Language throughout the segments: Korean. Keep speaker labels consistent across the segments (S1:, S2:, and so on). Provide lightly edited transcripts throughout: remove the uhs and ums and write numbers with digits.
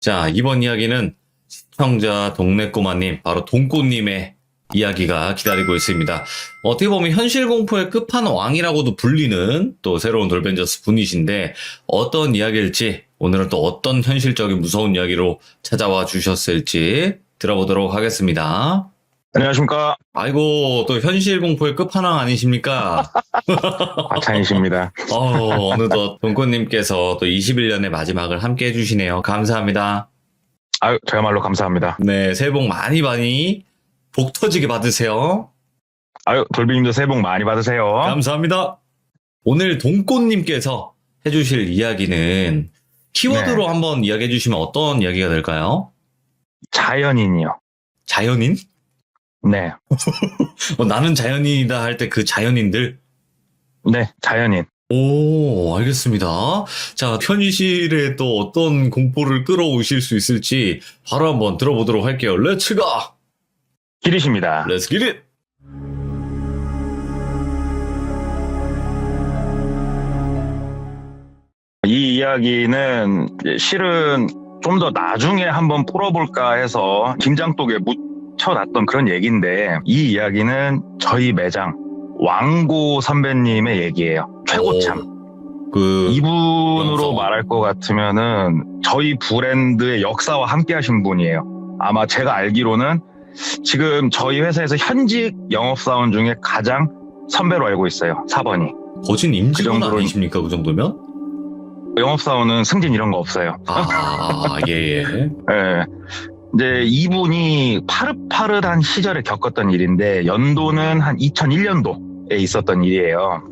S1: 자, 이번 이야기는 시청자 동네꼬마님, 바로 동꼬님의 이야기가 기다리고 있습니다. 어떻게 보면 현실 공포의 끝판왕이라고도 불리는 또 새로운 돌벤져스 분이신데 어떤 이야기일지, 오늘은 또 어떤 현실적인 무서운 이야기로 찾아와 주셨을지 들어보도록 하겠습니다.
S2: 안녕하십니까.
S1: 아이고, 또 현실 공포의 끝판왕 아니십니까?
S2: 과찬이십니다.
S1: 어느덧 동꼬님께서 또 21년의 마지막을 함께 해주시네요. 감사합니다.
S2: 아유, 저야말로 감사합니다.
S1: 네, 새해 복 많이 복 터지게 받으세요.
S2: 아유, 돌비님도 새해 복 많이 받으세요.
S1: 감사합니다. 오늘 동꼬님께서 해주실 이야기는 키워드로 한번 이야기해 주시면 어떤 이야기가 될까요?
S2: 자연인이요.
S1: 자연인?
S2: 네.
S1: 나는 자연인이다 할 때 그 자연인들?
S2: 네, 자연인.
S1: 오, 알겠습니다. 자, 현실에 또 어떤 공포를 끌어오실 수 있을지 바로 한번 들어보도록 할게요. 렛츠 가!
S2: 기리십니다.
S1: 렛츠 기릿!
S2: 이 이야기는 실은 좀 더 나중에 한번 풀어볼까 해서 김장독에 묻혀놨던 그런 얘기인데, 이 이야기는 저희 매장 왕고 선배님의 얘기예요. 최고참. 이분으로
S1: 명성.
S2: 말할 것 같으면은 저희 브랜드의 역사와 함께 하신 분이에요. 아마 제가 알기로는 지금 저희 회사에서 현직 영업사원 중에 가장 선배로 알고 있어요. 4번이.
S1: 거진 임직원
S2: 그 정도로-
S1: 아니십니까, 그 정도면?
S2: 영업사원은 승진 이런 거 없어요.
S1: 아, 예.
S2: 예. 이제 이분이 파릇파릇한 시절에 겪었던 일인데, 연도는 한 2001년도에 있었던 일이에요.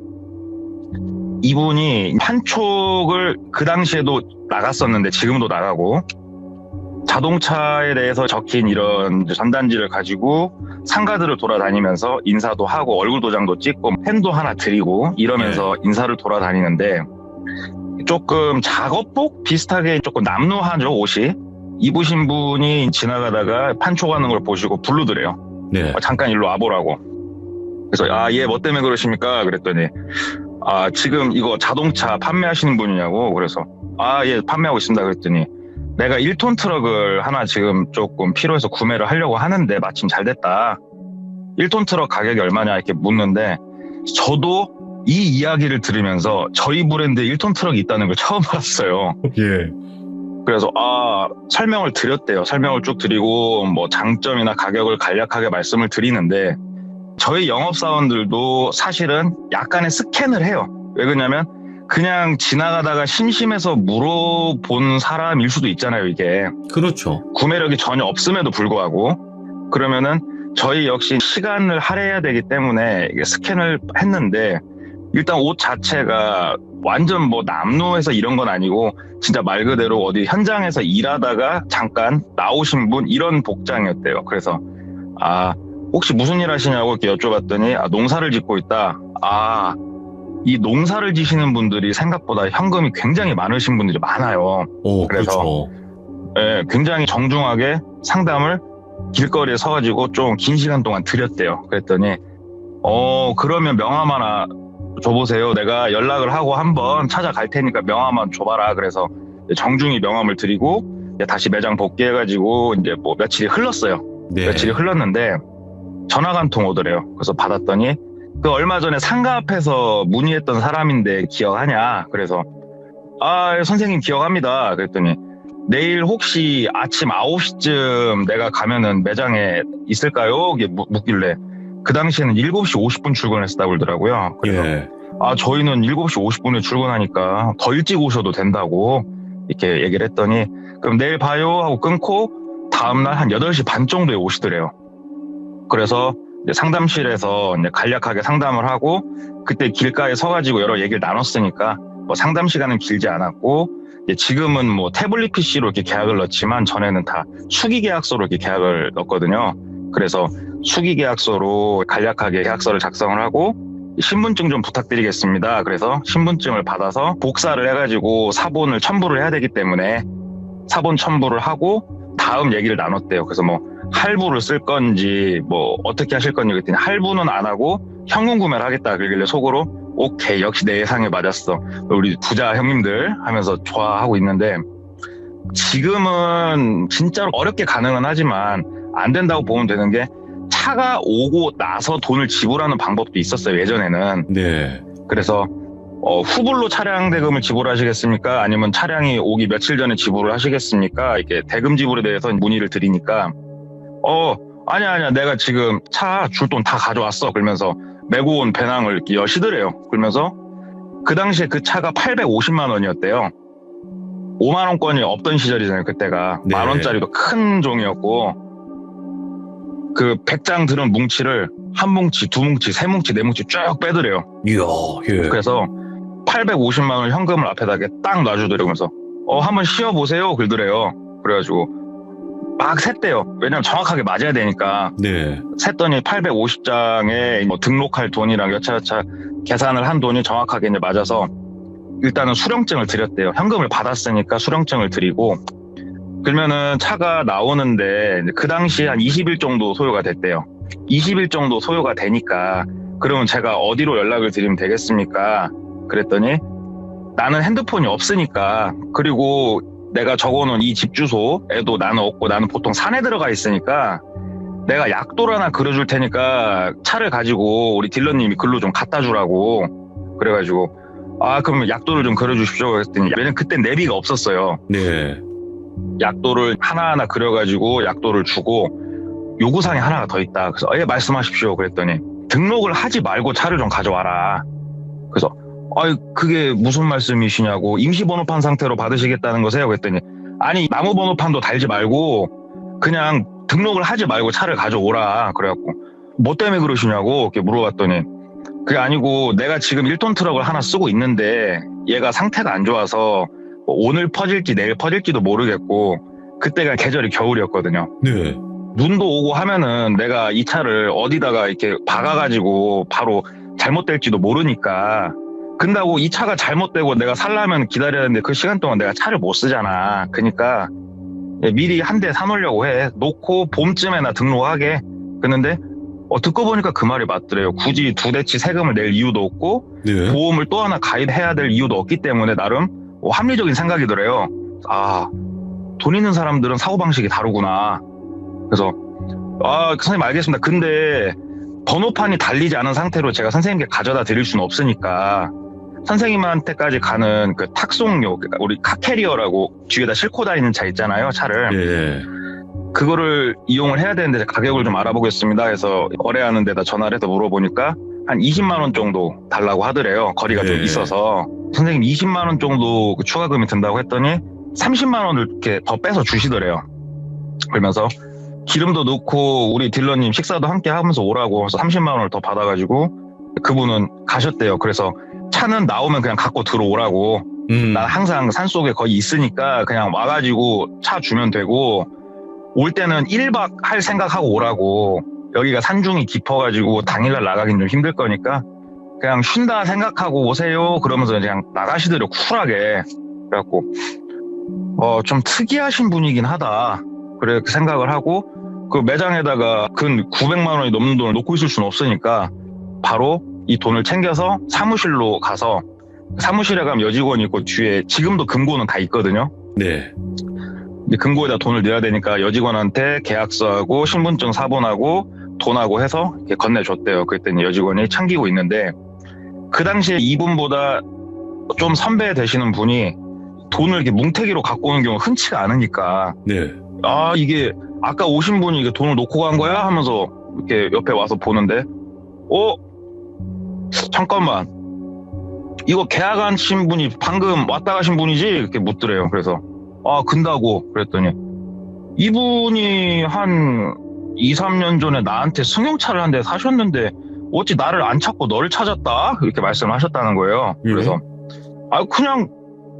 S2: 이분이 판촉을 그 당시에도 나갔었는데 지금도 나가고, 자동차에 대해서 적힌 이런 전단지를 가지고 상가들을 돌아다니면서 인사도 하고 얼굴 도장도 찍고 펜도 하나 드리고 이러면서 인사를 돌아다니는데, 조금 작업복 비슷하게 조금 남루하죠, 옷이. 입으신 분이 지나가다가 판촉하는 걸 보시고 부르더래요.
S1: 네.
S2: 잠깐 일로 와보라고. 그래서 얘 뭐 때문에 그러십니까? 그랬더니 지금 이거 자동차 판매하시는 분이냐고. 그래서 예, 판매하고 있습니다. 그랬더니 내가 1톤 트럭을 하나 지금 조금 필요해서 구매를 하려고 하는데 마침 잘 됐다. 1톤 트럭 가격이 얼마냐 이렇게 묻는데, 저도 이 이야기를 들으면서 저희 브랜드에 1톤 트럭이 있다는 걸 처음 알았어요.
S1: 예.
S2: 그래서 설명을 드렸대요. 설명을 쭉 드리고 뭐 장점이나 가격을 간략하게 말씀을 드리는데, 저희 영업사원들도 사실은 약간의 스캔을 해요. 왜 그러냐면 그냥 지나가다가 심심해서 물어본 사람일 수도 있잖아요, 이게.
S1: 그렇죠.
S2: 구매력이 전혀 없음에도 불구하고. 그러면은 저희 역시 시간을 할애해야 되기 때문에 이게 스캔을 했는데, 일단 옷 자체가 완전 뭐 남루해서 이런 건 아니고 진짜 말 그대로 어디 현장에서 일하다가 잠깐 나오신 분 이런 복장이었대요. 그래서 혹시 무슨 일 하시냐고 이렇게 여쭤봤더니 농사를 짓고 있다. 이 농사를 지시는 분들이 생각보다 현금이 굉장히 많으신 분들이 많아요.
S1: 오,
S2: 그래서
S1: 그렇죠.
S2: 예, 굉장히 정중하게 상담을 길거리에 서가지고 좀 긴 시간 동안 드렸대요. 그랬더니 그러면 명함 하나 줘보세요. 내가 연락을 하고 한번 찾아갈 테니까 명함만 줘봐라. 그래서 정중히 명함을 드리고 다시 매장 복귀해가지고 이제 뭐 며칠이 흘렀어요.
S1: 네.
S2: 며칠이 흘렀는데 전화가 한 통 오더래요. 그래서 받았더니 그 얼마 전에 상가 앞에서 문의했던 사람인데 기억하냐? 그래서 선생님 기억합니다. 그랬더니 내일 혹시 아침 9시쯤 내가 가면은 매장에 있을까요? 이게 묻길래, 그 당시에는 7시 50분 출근했다고 그러더라고요. 그래서
S1: 예.
S2: 저희는 7시 50분에 출근하니까 더 일찍 오셔도 된다고 이렇게 얘기를 했더니, 그럼 내일 봐요 하고 끊고 다음날 한 8시 반 정도에 오시더래요. 그래서 이제 상담실에서 이제 간략하게 상담을 하고, 그때 길가에 서가지고 여러 얘기를 나눴으니까 뭐 상담 시간은 길지 않았고, 지금은 뭐 태블릿 PC로 이렇게 계약을 넣지만 전에는 다 수기 계약서로 이렇게 계약을 넣었거든요. 그래서 수기 계약서로 간략하게 계약서를 작성을 하고, 신분증 좀 부탁드리겠습니다. 그래서 신분증을 받아서 복사를 해가지고 사본을 첨부를 해야 되기 때문에 사본 첨부를 하고 다음 얘기를 나눴대요. 그래서 뭐 할부를 쓸 건지 뭐 어떻게 하실 건지 그랬더니 할부는 안 하고 현금 구매를 하겠다 그러길래 속으로 오케이, 역시 내 예상에 맞았어, 우리 부자 형님들 하면서 좋아하고 있는데, 지금은 진짜로 어렵게 가능은 하지만 안 된다고 보면 되는 게 차가 오고 나서 돈을 지불하는 방법도 있었어요, 예전에는.
S1: 네.
S2: 그래서 후불로 차량 대금을 지불하시겠습니까? 아니면 차량이 오기 며칠 전에 지불을 하시겠습니까? 이렇게 대금 지불에 대해서 문의를 드리니까 아니야 내가 지금 차 줄 돈 다 가져왔어. 그러면서 메고 온 배낭을 이렇게 여시더래요. 그러면서 그 당시에 그 차가 850만 원이었대요. 5만 원권이 없던 시절이잖아요, 그때가.
S1: 네.
S2: 만 원짜리도 큰 종이었고, 그 100장 들은 뭉치를 한 뭉치, 두 뭉치, 세 뭉치, 네 뭉치 쭉 빼더래요.
S1: 이야, 예.
S2: 그래서 850만 원 현금을 앞에다 이렇게 딱 놔주더래요. 그래서 한번 씌워보세요. 그러더래요. 그래가지고 막 샜대요. 왜냐면 정확하게 맞아야 되니까.
S1: 네.
S2: 샜더니 850장에 뭐 등록할 돈이랑 여차여차 계산을 한 돈이 정확하게 이제 맞아서 일단은 수령증을 드렸대요. 현금을 받았으니까 수령증을 드리고, 그러면은 차가 나오는데 그 당시에 한 20일 정도 소요가 됐대요. 20일 정도 소요가 되니까 그러면 제가 어디로 연락을 드리면 되겠습니까? 그랬더니 나는 핸드폰이 없으니까, 그리고 내가 적어놓은 이 집 주소에도 나는 없고 나는 보통 산에 들어가 있으니까 내가 약도를 하나 그려줄 테니까 차를 가지고 우리 딜러님이 글로 좀 갖다 주라고. 그래가지고 그럼 약도를 좀 그려주십시오. 그랬더니 왜냐면 그때 내비가 없었어요.
S1: 네.
S2: 약도를 하나하나 그려가지고 약도를 주고 요구사항이 하나가 더 있다. 그래서 말씀하십시오. 그랬더니 등록을 하지 말고 차를 좀 가져와라. 그래서 그게 무슨 말씀이시냐고. 임시번호판 상태로 받으시겠다는 거세요? 그랬더니 아니 나무 번호판도 달지 말고 그냥 등록을 하지 말고 차를 가져오라. 그래갖고 뭐 때문에 그러시냐고 이렇게 물어봤더니 그게 아니고 내가 지금 1톤 트럭을 하나 쓰고 있는데 얘가 상태가 안 좋아서 오늘 퍼질지 내일 퍼질지도 모르겠고 그때가 계절이 겨울이었거든요.
S1: 네.
S2: 눈도 오고 하면은 내가 이 차를 어디다가 이렇게 박아가지고 바로 잘못될지도 모르니까 근다고 이 차가 잘못되고 내가 살려면 기다려야 되는데 그 시간 동안 내가 차를 못 쓰잖아. 그러니까 미리 한 대 사놓으려고 해. 놓고 봄쯤에나 등록하게. 그랬는데 듣고 보니까 그 말이 맞더래요. 굳이 2대치 세금을 낼 이유도 없고
S1: 네. 보험을
S2: 또 하나 가입해야 될 이유도 없기 때문에 나름 합리적인 생각이더래요. 돈 있는 사람들은 사고방식이 다르구나. 그래서 선생님 알겠습니다. 근데 번호판이 달리지 않은 상태로 제가 선생님께 가져다 드릴 수는 없으니까 선생님한테까지 가는 그 탁송료, 그러니까 우리 카캐리어라고 뒤에다 싣고 다니는 차 있잖아요, 차를.
S1: 네.
S2: 그거를 이용을 해야 되는데 가격을 좀 알아보겠습니다 해서 거래하는 데다 전화를 해서 물어보니까 한 20만 원 정도 달라고 하더래요. 거리가 좀 있어서. 선생님 20만 원 정도 그 추가금이 든다고 했더니 30만 원을 이렇게 더 빼서 주시더래요. 그러면서 기름도 넣고 우리 딜러님 식사도 함께 하면서 오라고 해서 30만 원을 더 받아가지고 그분은 가셨대요. 그래서 차는 나오면 그냥 갖고 들어오라고. 난 항상 산속에 거의 있으니까 그냥 와가지고 차 주면 되고 올 때는 1박 할 생각하고 오라고. 여기가 산중이 깊어가지고 당일날 나가긴 좀 힘들 거니까 그냥 쉰다 생각하고 오세요. 그러면서 그냥 나가시더래요, 쿨하게. 그래갖고 좀 특이하신 분이긴 하다. 그렇게 생각을 하고 그 매장에다가 근 900만 원이 넘는 돈을 놓고 있을 수는 없으니까 바로 이 돈을 챙겨서 사무실로 가서 사무실에 가면 여직원이 있고 뒤에 지금도 금고는 다 있거든요.
S1: 네.
S2: 근데 금고에다 돈을 넣어야 되니까 여직원한테 계약서하고 신분증 사본하고 돈하고 해서 이렇게 건네줬대요. 그랬더니 여직원이 챙기고 있는데 그 당시에 이분보다 좀 선배 되시는 분이 돈을 이렇게 뭉태기로 갖고 오는 경우가 흔치가 않으니까
S1: 네.
S2: 이게 아까 오신 분이 이게 돈을 놓고 간 거야? 하면서 이렇게 옆에 와서 보는데 잠깐만 이거 계약하신 분이 방금 왔다 가신 분이지? 이렇게 묻더래요. 그래서 근다고 그랬더니 이분이 한 2, 3년 전에 나한테 승용차를 한 대 사셨는데 어찌 나를 안 찾고 너를 찾았다? 이렇게 말씀을 하셨다는 거예요. 그래서 그냥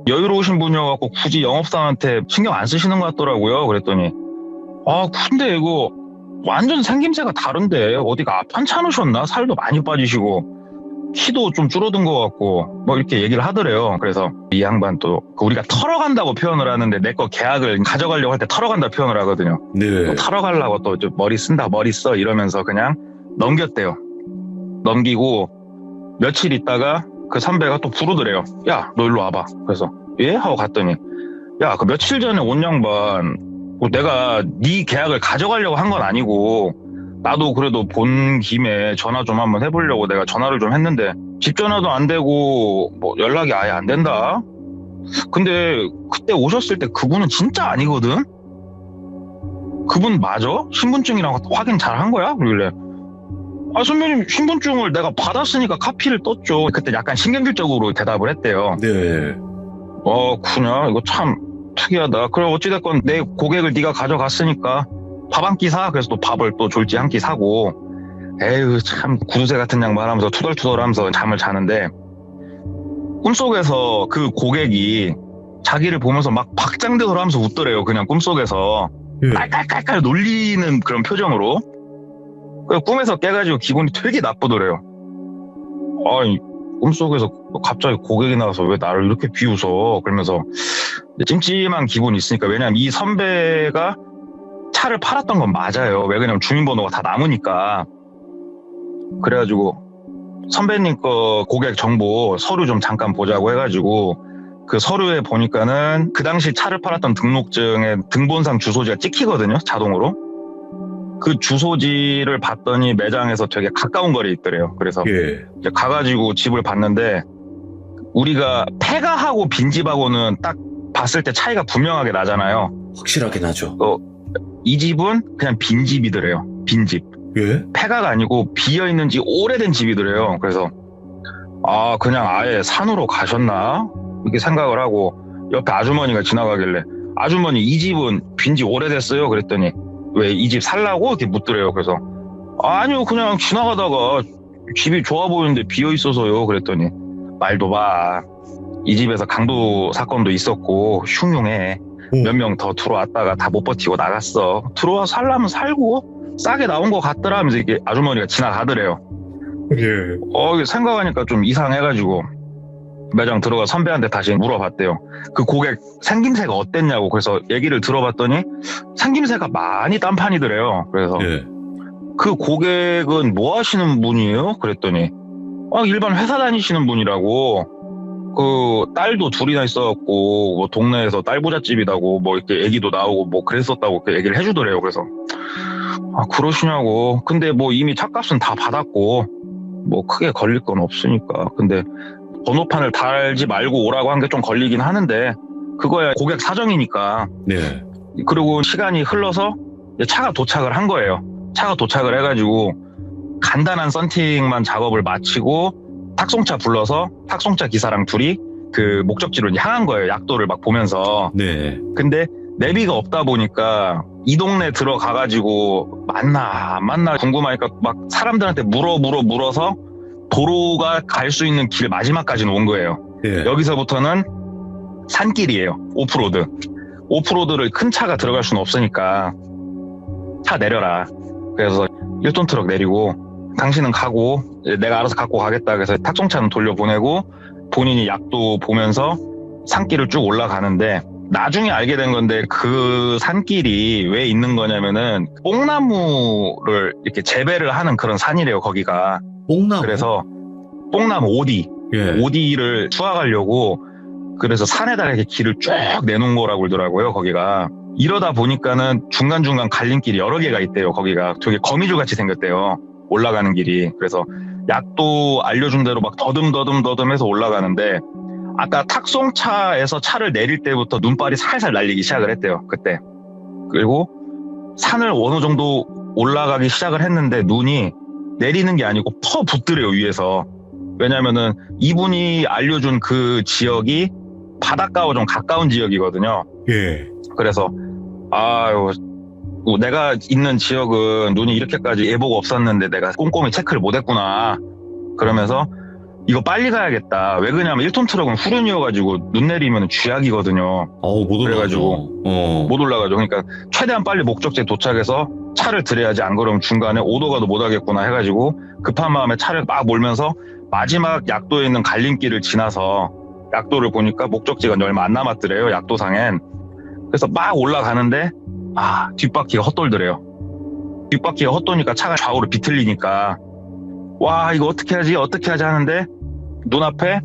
S2: 여유로우신 분이어갖고 굳이 영업사한테 신경 안 쓰시는 것 같더라고요. 그랬더니 근데 이거 완전 생김새가 다른데 어디가 앞판찮으셨나? 살도 많이 빠지시고 키도 좀 줄어든 것 같고 뭐 이렇게 얘기를 하더래요. 그래서 이 양반 또 우리가 털어간다고 표현을 하는데 내 거 계약을 가져가려고 할 때 털어간다 표현을 하거든요.
S1: 네.
S2: 또 털어가려고 또 머리 쓴다 머리 써 이러면서 그냥 넘겼대요. 넘기고 며칠 있다가 그 선배가 또 부르더래요. 야, 너 일로 와봐. 그래서 예? 하고 갔더니 야, 그 며칠 전에 온 양반, 뭐 내가 네 계약을 가져가려고 한 건 아니고, 나도 그래도 본 김에 전화 좀 한번 해보려고 내가 전화를 좀 했는데, 집 전화도 안 되고, 뭐 연락이 아예 안 된다? 근데 그때 오셨을 때 그분은 진짜 아니거든? 그분 맞아? 신분증이랑 확인 잘 한 거야? 그러길래, 아, 선배님, 신분증을 내가 받았으니까 카피를 떴죠. 그때 약간 신경질적으로 대답을 했대요.
S1: 네.
S2: 그냐? 이거 참 특이하다. 그래, 어찌됐건 내 고객을 네가 가져갔으니까 밥 한 끼 사. 그래서 또 밥을 또 졸지 한 끼 사고. 에휴, 참 구두쇠 같은 양말 하면서 투덜투덜 하면서 잠을 자는데, 꿈속에서 그 고객이 자기를 보면서 막 박장대소를 하면서 웃더래요. 그냥 꿈속에서.
S1: 예.
S2: 깔깔깔깔 놀리는 그런 표정으로. 그래서 꿈에서 깨가지고 기분이 되게 나쁘더래요. 아니, 꿈속에서 갑자기 고객이 나와서 왜 나를 이렇게 비웃어? 그러면서 찜찜한 기분이 있으니까. 왜냐면 이 선배가 차를 팔았던 건 맞아요. 왜냐면 주민번호가 다 남으니까. 그래가지고 선배님 거 고객 정보 서류 좀 잠깐 보자고 해가지고 그 서류에 보니까는 그 당시 차를 팔았던 등록증에 등본상 주소지가 찍히거든요. 자동으로. 그 주소지를 봤더니 매장에서 되게 가까운 거리에 있더래요. 그래서
S1: 예.
S2: 이제 가가지고 집을 봤는데, 우리가 폐가하고 빈집하고는 딱 봤을 때 차이가 분명하게 나잖아요.
S1: 확실하게 나죠.
S2: 이 집은 그냥 빈집이더래요. 빈집.
S1: 예?
S2: 폐가가 아니고 비어있는 지 오래된 집이더래요. 그래서 그냥 아예 산으로 가셨나? 이렇게 생각을 하고 옆에 아주머니가 지나가길래, 아주머니 이 집은 빈지 오래됐어요? 그랬더니 왜 이 집 살라고? 이렇게 묻더래요. 그래서 아니요, 그냥 지나가다가 집이 좋아 보이는데 비어 있어서요. 그랬더니 말도 봐. 이 집에서 강도 사건도 있었고 흉흉해. 몇 명 더 들어왔다가 다 못 버티고 나갔어. 들어와 살라면 살고 싸게 나온 것 같더라 하면서 이게 아주머니가 지나가더래요.
S1: 예.
S2: 생각하니까 좀 이상해가지고 매장 들어가 선배한테 다시 물어봤대요. 그 고객 생김새가 어땠냐고. 그래서 얘기를 들어봤더니 생김새가 많이 딴판이더래요. 그래서
S1: 예.
S2: 그 고객은 뭐 하시는 분이에요? 그랬더니 일반 회사 다니시는 분이라고. 그 딸도 둘이나 있어갖고 뭐 동네에서 딸 부잣집이라고 뭐 이렇게 얘기도 나오고 뭐 그랬었다고 그 얘기를 해주더래요. 그래서 그러시냐고. 근데 뭐 이미 차값은 다 받았고 뭐 크게 걸릴 건 없으니까. 근데 번호판을 달지 말고 오라고 한 게 좀 걸리긴 하는데 그거야 고객 사정이니까.
S1: 네.
S2: 그리고 시간이 흘러서 이제 차가 도착을 한 거예요. 차가 도착을 해가지고 간단한 썬팅만 작업을 마치고 탁송차 불러서 탁송차 기사랑 둘이 그 목적지로 이제 향한 거예요. 약도를 막 보면서.
S1: 네.
S2: 근데 내비가 없다 보니까 이 동네 들어가가지고 맞나 안 맞나 궁금하니까 막 사람들한테 물어서 도로가 갈 수 있는 길 마지막까지는 온 거예요.
S1: 예.
S2: 여기서부터는 산길이에요. 오프로드. 오프로드를 큰 차가 들어갈 수는 없으니까 차 내려라. 그래서 1톤 트럭 내리고 당신은 가고 내가 알아서 갖고 가겠다. 그래서 탁송차는 돌려보내고 본인이 약도 보면서 산길을 쭉 올라가는데, 나중에 알게 된 건데 그 산길이 왜 있는 거냐면은 뽕나무를 이렇게 재배를 하는 그런 산이래요. 거기가.
S1: 뽕나무?
S2: 그래서 뽕나무 오디,
S1: 예.
S2: 오디를 수확하려고 그래서 산에다가 이렇게 길을 쭉 내놓은 거라고 그러더라고요. 거기가. 이러다 보니까는 중간중간 갈림길이 여러 개가 있대요. 거기가 되게 거미줄 같이 생겼대요. 올라가는 길이. 그래서 약도 알려준 대로 막 더듬해서 올라가는데, 아까 탁송차에서 차를 내릴 때부터 눈발이 살살 날리기 시작을 했대요. 그때. 그리고 산을 어느 정도 올라가기 시작을 했는데 눈이 내리는 게 아니고 퍼 붙더래요, 위에서. 왜냐면은 이분이 알려준 그 지역이 바닷가와 좀 가까운 지역이거든요.
S1: 예.
S2: 그래서 내가 있는 지역은 눈이 이렇게까지 예보가 없었는데 내가 꼼꼼히 체크를 못했구나. 그러면서 이거 빨리 가야겠다. 왜 그러냐면 1톤 트럭은 후륜이어가지고 눈 내리면 쥐약이거든요.
S1: 못 올라가죠.
S2: 그래가지고 못 올라가죠. 그러니까 최대한 빨리 목적지에 도착해서 차를 들여야지, 안 그러면 중간에 오도 가도 못 하겠구나 해가지고 급한 마음에 차를 막 몰면서 마지막 약도에 있는 갈림길을 지나서 약도를 보니까 목적지가 얼마 안 남았더래요. 약도상엔. 그래서 막 올라가는데 뒷바퀴가 헛돌더래요. 뒷바퀴가 헛도니까 차가 좌우로 비틀리니까 와, 이거 어떻게 하지 하는데 눈앞에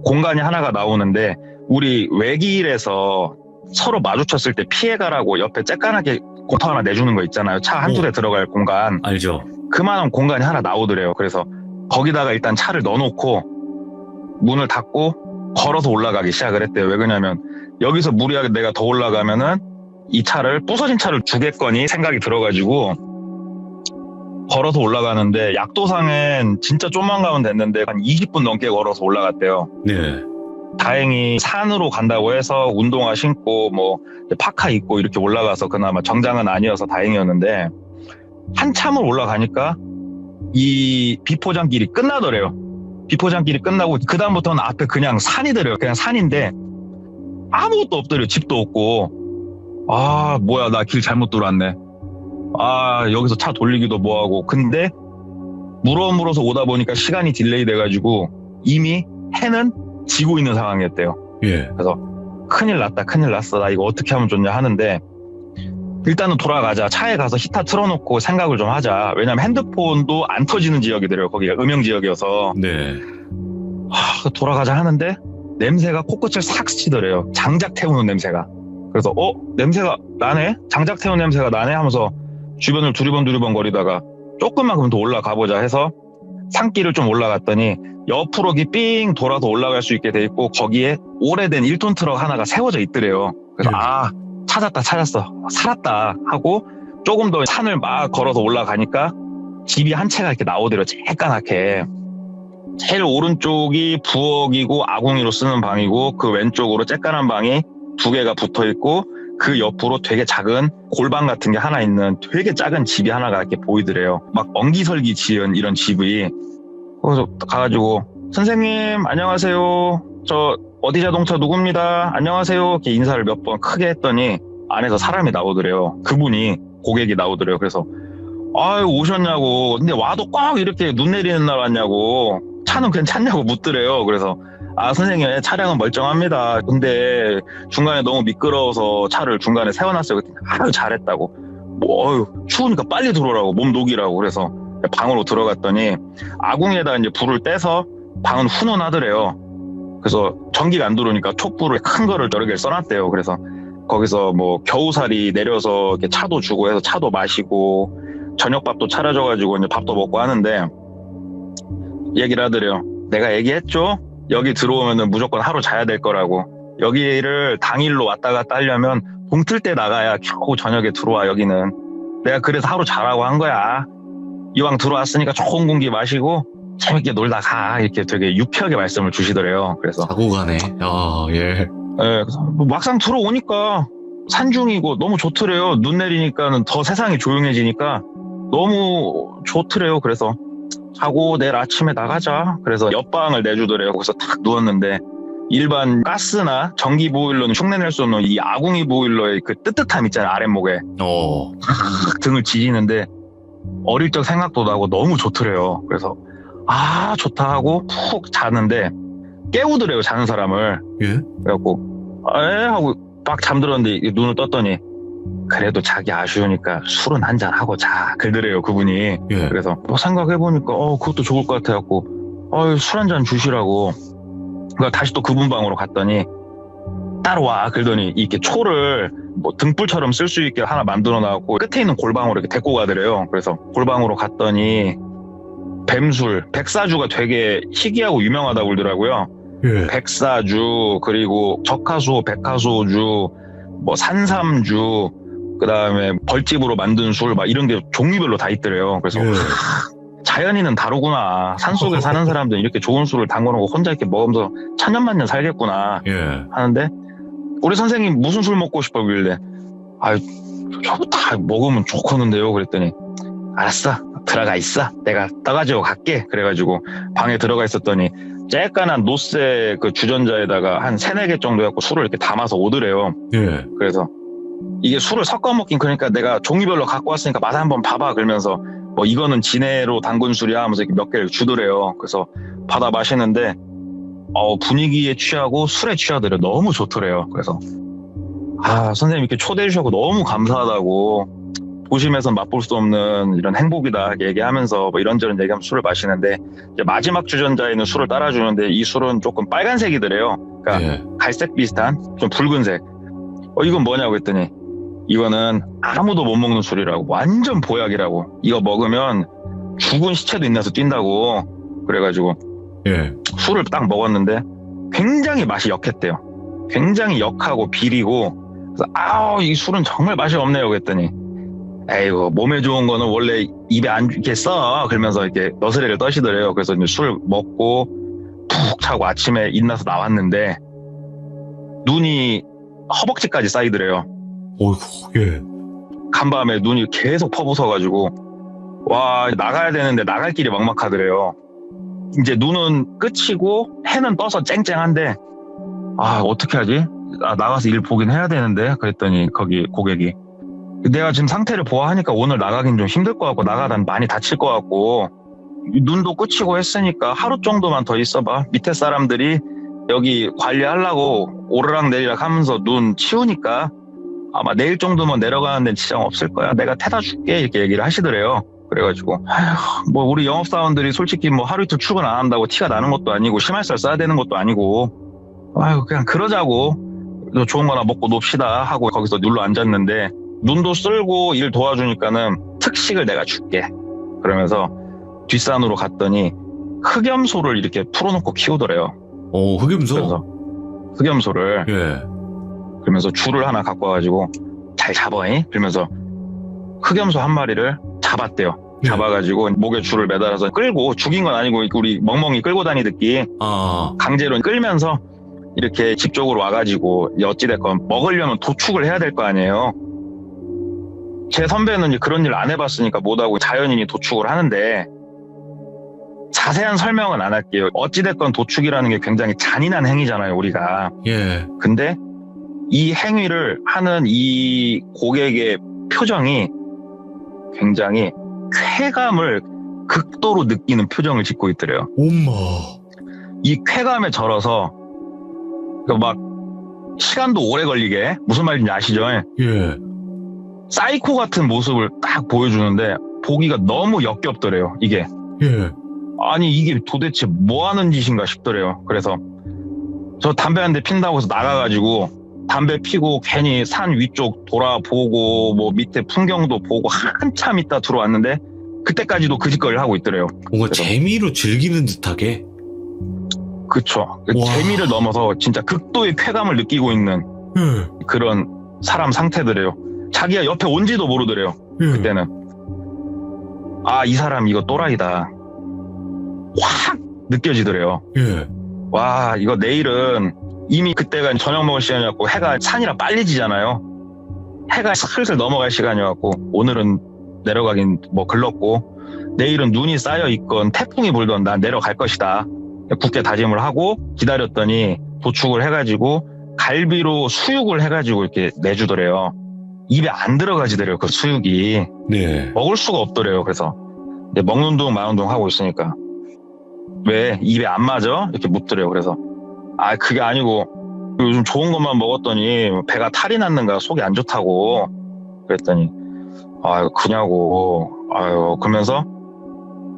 S2: 공간이 하나가 나오는데, 우리 외길에서 서로 마주쳤을 때 피해가라고 옆에 쬐깐하게 공터 하나 내주는 거 있잖아요. 차 한두 대 들어갈 공간.
S1: 알죠.
S2: 그만한 공간이 하나 나오더래요. 그래서 거기다가 일단 차를 넣어놓고 문을 닫고 걸어서 올라가기 시작을 했대요. 왜 그러냐면 여기서 무리하게 내가 더 올라가면은 이 차를 부서진 차를 주겠거니 생각이 들어가지고 걸어서 올라가는데 약도상엔 진짜 좀만 가면 됐는데 한 20분 넘게 걸어서 올라갔대요.
S1: 네.
S2: 다행히 산으로 간다고 해서 운동화 신고 뭐 파카 입고 이렇게 올라가서 그나마 정장은 아니어서 다행이었는데 한참을 올라가니까 이 비포장길이 끝나더래요. 비포장길이 끝나고 그 다음부터는 앞에 그냥 산이더래요. 그냥 산인데 아무것도 없더래요. 집도 없고. 아 뭐야 나 길 잘못 들어왔네. 아 여기서 차 돌리기도 뭐하고. 근데 물어물어서 오다 보니까 시간이 딜레이 돼가지고 이미 해는 지고 있는 상황이었대요.
S1: 예.
S2: 그래서 큰일 났다 큰일 났어 나 이거 어떻게 하면 좋냐 하는데 일단은 돌아가자. 차에 가서 히터 틀어놓고 생각을 좀 하자. 왜냐면 핸드폰도 안 터지는 지역이더래요. 거기가 음영 지역이어서.
S1: 네.
S2: 돌아가자 하는데 냄새가 코끝을 싹 스치더래요. 장작 태우는 냄새가. 그래서 냄새가 나네? 장작 태우는 냄새가 나네? 하면서 주변을 두리번 거리다가 조금만 더 올라가 보자 해서 산길을 좀 올라갔더니 옆으로 삥 돌아서 올라갈 수 있게 돼 있고 거기에 오래된 1톤 트럭 하나가 세워져 있더래요. 그래서 찾았어 살았다 하고 조금 더 산을 막 걸어서 올라가니까 집이 한 채가 이렇게 나오더래요. 쬐까맣게. 제일 오른쪽이 부엌이고 아궁이로 쓰는 방이고 그 왼쪽으로 쬐까만 방이 2개가 붙어있고 그 옆으로 되게 작은 골방 같은 게 하나 있는 되게 작은 집이 하나가 이렇게 보이더래요. 막 엉기설기 지은 이런 집이. 그래서 가가지고 선생님 안녕하세요. 저 어디 자동차 누굽니다. 안녕하세요. 이렇게 인사를 몇 번 크게 했더니 안에서 사람이 나오더래요. 그분이 고객이 나오더래요. 그래서 아유 오셨냐고. 근데 와도 꼭 이렇게 눈 내리는 날 왔냐고. 차는 괜찮냐고 묻더래요. 그래서 선생님 차량은 멀쩡합니다. 근데 중간에 너무 미끄러워서 차를 중간에 세워놨어요. 아유 잘했다고. 추우니까 빨리 들어오라고 몸 녹이라고. 그래서 방으로 들어갔더니 아궁이에다 이제 불을 떼서 방은 훈훈하더래요. 그래서 전기가 안 들어오니까 촛불을 큰 거를 여러 개를 써놨대요. 그래서 거기서 뭐 겨우살이 내려서 이렇게 차도 주고 해서 차도 마시고 저녁밥도 차려줘가지고 이제 밥도 먹고 하는데 얘기를 하더래요. 내가 얘기했죠? 여기 들어오면은 무조건 하루 자야 될 거라고. 여기를 당일로 왔다 갔다 하려면 동틀 때 나가야 겨우 저녁에 들어와. 여기는 내가 그래서 하루 자라고 한 거야. 이왕 들어왔으니까 좋은 공기 마시고 재밌게 놀다 가. 이렇게 되게 유쾌하게 말씀을 주시더래요. 그래서
S1: 자고 가네. 예.
S2: 그래서 막상 들어오니까 산중이고 너무 좋더래요. 눈 내리니까는 더 세상이 조용해지니까 너무 좋더래요. 그래서 자고 내일 아침에 나가자. 그래서 옆방을 내주더래요. 거기서 탁 누웠는데 일반 가스나 전기 보일러는 흉내낼 수 없는 이 아궁이 보일러의 그 뜨뜻함 있잖아요. 아랫목에 등을 지지는데 어릴 적 생각도 나고 너무 좋더래요. 그래서 좋다 하고 푹 자는데 깨우더래요. 자는 사람을.
S1: 예?
S2: 그래갖고 하고 막 잠들었는데 눈을 떴더니 그래도 자기 아쉬우니까 술은 한잔 하고 자. 그러더래요. 그분이.
S1: 예.
S2: 그래서 생각해보니까 그것도 좋을 것 같아갖고 술 한잔 주시라고. 그러니까 다시 또 그분 방으로 갔더니 따라와. 그러더니 이렇게 초를 뭐 등불처럼 쓸 수 있게 하나 만들어 놨고 끝에 있는 골방으로 이렇게 데리고 가더래요. 그래서 골방으로 갔더니 뱀술, 백사주가 되게 희귀하고 유명하다고 그러더라고요.
S1: 예.
S2: 백사주, 그리고 적하수, 백하수주, 뭐 산삼주, 그 다음에 벌집으로 만든 술, 막 이런 게 종류별로 다 있더래요. 그래서
S1: 예.
S2: 자연인은 다르구나. 산속에 사는 사람들은 이렇게 좋은 술을 담궈놓고 혼자 이렇게 먹으면서 천년만년 살겠구나
S1: 예.
S2: 하는데 우리 선생님 무슨 술 먹고 싶어 그러길래 저거 다 먹으면 좋겠는데요. 그랬더니 알았어 들어가 있어. 내가 떠가지고 갈게. 그래가지고 방에 들어가 있었더니 쬐깐한 노쇠 그 주전자에다가 한 3-4개 정도 해갖고 술을 이렇게 담아서 오더래요.
S1: 예.
S2: 그래서 이게 술을 섞어 먹긴 그러니까 내가 종류별로 갖고 왔으니까 맛 한번 봐봐. 그러면서 뭐 이거는 진해로 담근 술이야 하면서 이렇게 몇 개를 주더래요. 그래서 받아 마시는데 분위기에 취하고 술에 취하더래요. 너무 좋더래요. 그래서 선생님 이렇게 초대해 주셔서 너무 감사하다고. 도심에선 맛볼 수 없는 이런 행복이다 얘기하면서 뭐 이런저런 얘기하면 술을 마시는데 이제 마지막 주전자에는 술을 따라주는데 이 술은 조금 빨간색이더래요. 그러니까
S1: 예.
S2: 갈색 비슷한 좀 붉은색. 이건 뭐냐고 했더니 이거는 아무도 못 먹는 술이라고. 완전 보약이라고. 이거 먹으면 죽은 시체도 있나서 뛴다고. 그래가지고
S1: 예.
S2: 술을 딱 먹었는데 굉장히 맛이 역했대요. 굉장히 역하고 비리고. 그래서 이 술은 정말 맛이 없네요. 그랬더니 에이고 몸에 좋은 거는 원래 입에 안 이렇게 써. 그러면서 이렇게 너스레를 떠시더래요. 그래서 이제 술 먹고 푹 자고 아침에 일어나서 나왔는데 눈이 허벅지까지 쌓이더래요.
S1: 어이구, 예.
S2: 간밤에 눈이 계속 퍼부어가지고 와 나가야 되는데 나갈 길이 막막하더래요. 이제 눈은 끝이고 해는 떠서 쨍쨍한데 어떻게 하지? 나가서 일 보긴 해야 되는데 그랬더니 거기 고객이 내가 지금 상태를 보아하니까 오늘 나가긴 좀 힘들 것 같고 나가다 많이 다칠 것 같고 눈도 끝이고 했으니까 하루 정도만 더 있어봐. 밑에 사람들이 여기 관리하려고 오르락 내리락 하면서 눈 치우니까 아마 내일 정도면 내려가는 데는 지장 없을 거야. 내가 태다 줄게 이렇게 얘기를 하시더래요. 그래가지고 뭐 우리 영업사원들이 솔직히 뭐 하루 이틀 출근 안 한다고 티가 나는 것도 아니고 심할서 써야 되는 것도 아니고 그냥 그러자고 좋은 거나 먹고 놉시다 하고 거기서 눌러 앉았는데 눈도 쓸고 일 도와주니까는 특식을 내가 줄게. 그러면서 뒷산으로 갔더니 흑염소를 이렇게 풀어놓고 키우더래요.
S1: 흑염소?
S2: 그래서 흑염소를
S1: 예.
S2: 그러면서 줄을 하나 갖고 와가지고 잘 잡아잉? 그러면서 흑염소 한 마리를 잡았대요.
S1: 예.
S2: 잡아가지고 목에 줄을 매달아서 끌고 죽인 건 아니고 우리 멍멍이 끌고 다니듯이 강제로 끌면서 이렇게 집 쪽으로 와가지고 어찌됐건 먹으려면 도축을 해야 될 거 아니에요. 제 선배는 그런 일 안 해봤으니까 못하고 자연인이 도축을 하는데 자세한 설명은 안 할게요. 어찌됐건 도축이라는 게 굉장히 잔인한 행위잖아요, 우리가.
S1: 예.
S2: 근데 이 행위를 하는 이 고객의 표정이 굉장히 쾌감을 극도로 느끼는 표정을 짓고 있더래요.
S1: 엄마.
S2: 이 쾌감에 절어서 막 시간도 오래 걸리게 무슨 말인지 아시죠?
S1: 예.
S2: 사이코 같은 모습을 딱 보여주는데 보기가 너무 역겹더래요. 이게
S1: 예.
S2: 아니 이게 도대체 뭐 하는 짓인가 싶더래요. 그래서 저 담배 한 대 핀다고 해서 나가가지고 담배 피고 괜히 산 위쪽 돌아보고 뭐 밑에 풍경도 보고 한참 있다 들어왔는데 그때까지도 그 짓거리를 하고 있더래요.
S1: 뭔가
S2: 그래서
S1: 재미로 즐기는 듯하게.
S2: 그쵸.
S1: 와.
S2: 재미를 넘어서 진짜 극도의 쾌감을 느끼고 있는
S1: 예.
S2: 그런 사람 상태더래요. 자기가 옆에 온지도 모르더래요.
S1: 예.
S2: 그때는 이 사람 이거 또라이다 확 느껴지더래요.
S1: 예.
S2: 와 이거 내일은 이미 그때가 저녁 먹을 시간이었고 해가 산이라 빨리 지잖아요. 해가 슬슬 넘어갈 시간이었고 오늘은 내려가긴 뭐 글렀고 내일은 눈이 쌓여 있건 태풍이 불던 난 내려갈 것이다. 굳게 다짐을 하고 기다렸더니 도축을 해가지고 갈비로 수육을 해가지고 이렇게 내주더래요. 입에 안 들어가지더래요. 그 수육이.
S1: 네.
S2: 먹을 수가 없더래요. 그래서 이제 먹는 둥 마는 둥 하고 있으니까 왜 입에 안 맞아? 이렇게 묻더래요. 그래서 그게 아니고 요즘 좋은 것만 먹었더니 배가 탈이 났는가 속이 안 좋다고 그랬더니 그냐고 그러면서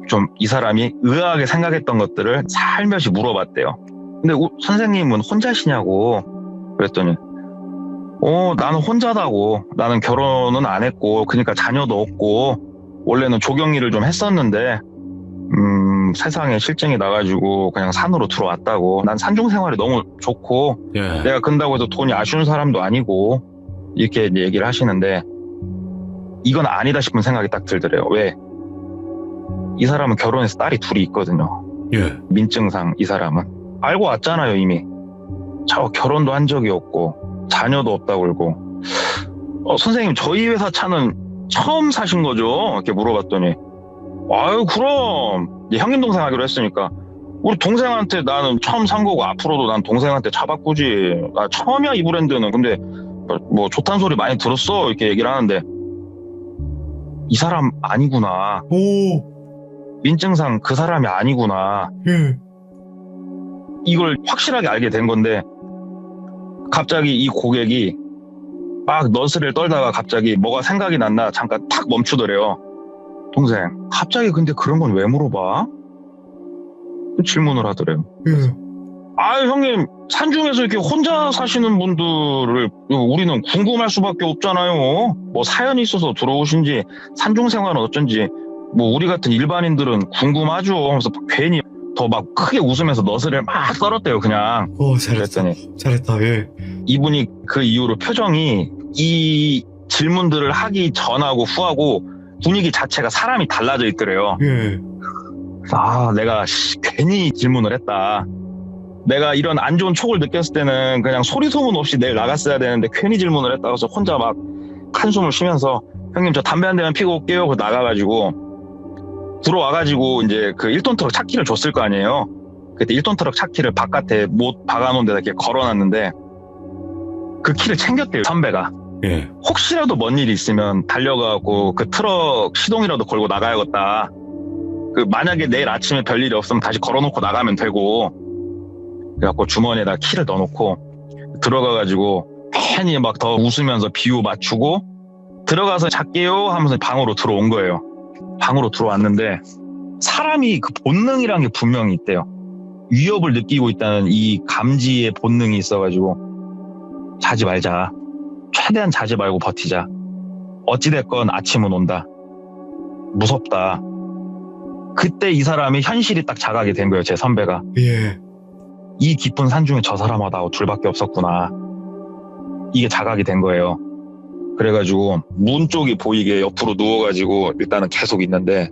S2: 좀 이 사람이 의아하게 생각했던 것들을 살며시 물어봤대요. 근데 선생님은 혼자시냐고 그랬더니 나는 혼자다고. 나는 결혼은 안 했고 그러니까 자녀도 없고 원래는 조경일을 좀 했었는데 세상에 실증이 나가지고 그냥 산으로 들어왔다고. 난 산중 생활이 너무 좋고
S1: 예.
S2: 내가 근다고 해서 돈이 아쉬운 사람도 아니고 이렇게 얘기를 하시는데 이건 아니다 싶은 생각이 딱 들더래요. 왜? 이 사람은 결혼해서 딸이 둘이 있거든요.
S1: 예.
S2: 민증상 이 사람은 알고 왔잖아요 이미. 저 결혼도 한 적이 없고 자녀도 없다고 그러고 선생님 저희 회사 차는 처음 사신 거죠? 이렇게 물어봤더니 그럼 형님 동생 하기로 했으니까 우리 동생한테 나는 처음 산 거고 앞으로도 난 동생한테 차 바꾸지. 처음이야 이 브랜드는. 근데 뭐 좋다는 소리 많이 들었어 이렇게 얘기를 하는데 이 사람 아니구나. 민증상 그 사람이 아니구나.
S1: 예.
S2: 이걸 확실하게 알게 된 건데 갑자기 이 고객이 막 너스를 떨다가 갑자기 뭐가 생각이 났나 잠깐 탁 멈추더래요. 동생 갑자기 근데 그런 건 왜 물어봐? 질문을 하더래요.
S1: 예.
S2: 형님 산중에서 이렇게 혼자 사시는 분들을 우리는 궁금할 수밖에 없잖아요. 뭐 사연이 있어서 들어오신지 산중 생활은 어쩐지 뭐 우리 같은 일반인들은 궁금하죠. 하면서 괜히 더 막 크게 웃으면서 너스를 막 썰었대요 그냥.
S1: 잘했다.
S2: 그랬더니
S1: 잘했다. 예.
S2: 이분이 그 이후로 표정이 이 질문들을 하기 전하고 후하고 분위기 자체가 사람이 달라져 있더래요.
S1: 예.
S2: 아, 내가 괜히 질문을 했다. 내가 이런 안 좋은 촉을 느꼈을 때는 그냥 소리 소문 없이 내일 나갔어야 되는데 괜히 질문을 했다. 그래서 혼자 막 한숨을 쉬면서 형님 저 담배 한 대만 피고 올게요. 그래서 나가가지고 들어와가지고 이제 그 1톤 트럭 차키를 줬을 거 아니에요. 그때 1톤 트럭 차키를 바깥에 못 박아놓은 데다 이렇게 걸어놨는데 그 키를 챙겼대요 선배가.
S1: 예.
S2: 혹시라도 뭔 일이 있으면 달려가고 그 트럭 시동이라도 걸고 나가야겠다. 그 만약에 내일 아침에 별일이 없으면 다시 걸어놓고 나가면 되고. 그래갖고 주머니에다 키를 넣어놓고 들어가가지고 괜히 막 더 웃으면서 비유 맞추고 들어가서 잘게요 하면서 방으로 들어온 거예요. 방으로 들어왔는데 사람이 그 본능이란 게 분명히 있대요. 위협을 느끼고 있다는 이 감지의 본능이 있어가지고 자지 말자. 최대한 자지 말고 버티자. 어찌됐건 아침은 온다. 무섭다. 그때 이 사람이 현실이 딱 자각이 된 거예요. 제 선배가.
S1: 예.
S2: 이 깊은 산 중에 저 사람하고 둘밖에 없었구나. 이게 자각이 된 거예요. 그래가지고 문 쪽이 보이게 옆으로 누워가지고 일단은 계속 있는데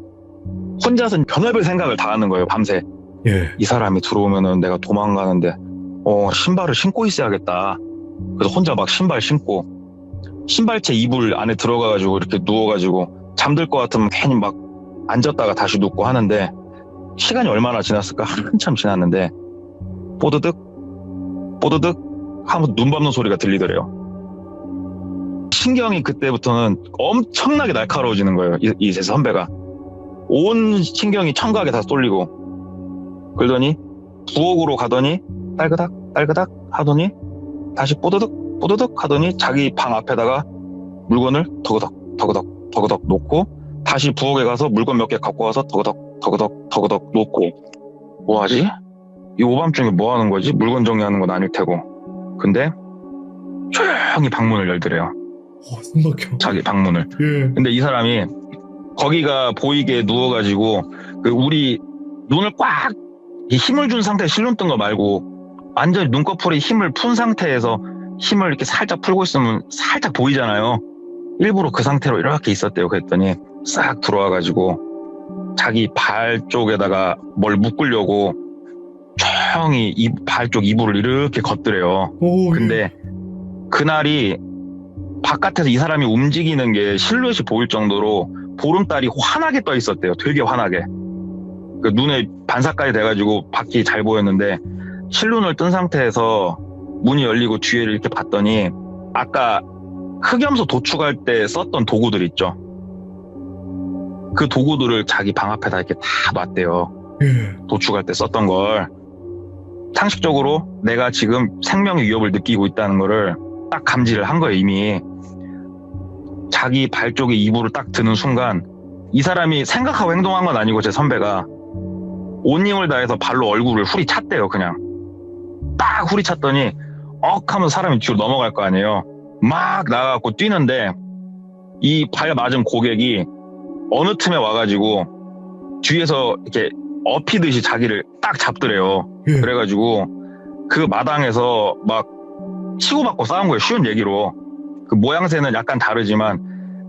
S2: 혼자서 별의별 생각을 다 하는 거예요. 밤새.
S1: 예.
S2: 이 사람이 들어오면은 내가 도망가는데 신발을 신고 있어야겠다. 그래서 혼자 막 신발 신고 신발채 이불 안에 들어가가지고 이렇게 누워가지고 잠들 것 같으면 괜히 막 앉았다가 다시 눕고 하는데 시간이 얼마나 지났을까? 한참 지났는데 뽀드득 뽀드득 하면서 눈 밟는 소리가 들리더래요. 신경이 그때부터는 엄청나게 날카로워지는 거예요. 이 선배가. 온 신경이 청각에 다 쏠리고 그러더니 부엌으로 가더니 딸그닥 딸그닥 하더니 다시 뽀드득 뽀드득 하더니 자기 방 앞에다가 물건을 더그덕 더그덕 더그덕 놓고 다시 부엌에 가서 물건 몇 개 갖고 와서 더그덕 더그덕 더그덕 놓고 뭐하지? 이 오밤중에 뭐 하는 거지? 물건 정리하는 건 아닐 테고. 근데 조용히 방문을 열더래요.
S1: 숨막혀.
S2: 자기 방문을.
S1: 예.
S2: 근데 이 사람이 거기가 보이게 누워가지고 그 우리 눈을 꽉 힘을 준 상태에 실눈 뜬 거 말고 완전히 눈꺼풀에 힘을 푼 상태에서 힘을 이렇게 살짝 풀고 있으면 살짝 보이잖아요. 일부러 그 상태로 이렇게 있었대요. 그랬더니 싹 들어와가지고 자기 발 쪽에다가 뭘 묶으려고 조용히 발 쪽 이불을 이렇게 걷더래요.
S1: 오,
S2: 근데 그날이 바깥에서 이 사람이 움직이는 게 실루엣이 보일 정도로 보름달이 환하게 떠 있었대요. 되게 환하게. 그 눈에 반사까지 돼가지고 밖이 잘 보였는데 실눈을 뜬 상태에서 문이 열리고 뒤에를 이렇게 봤더니 아까 흑염소 도축할 때 썼던 도구들 있죠. 그 도구들을 자기 방 앞에다 이렇게 다 놨대요.
S1: 예.
S2: 도축할 때 썼던 걸. 상식적으로 내가 지금 생명의 위협을 느끼고 있다는 거를 딱 감지를 한 거예요, 이미. 자기 발 쪽에 이불을 딱 드는 순간 이 사람이 생각하고 행동한 건 아니고 제 선배가 온 힘을 다해서 발로 얼굴을 후리찼대요, 그냥. 딱 후리찼더니 하면서 사람이 뒤로 넘어갈 거 아니에요. 막 나가갖고 뛰는데 이 발 맞은 고객이 어느 틈에 와가지고 뒤에서 이렇게 업히듯이 자기를 딱 잡더래요.
S1: 예.
S2: 그래가지고 그 마당에서 막 치고받고 싸운 거예요. 쉬운 얘기로. 그 모양새는 약간 다르지만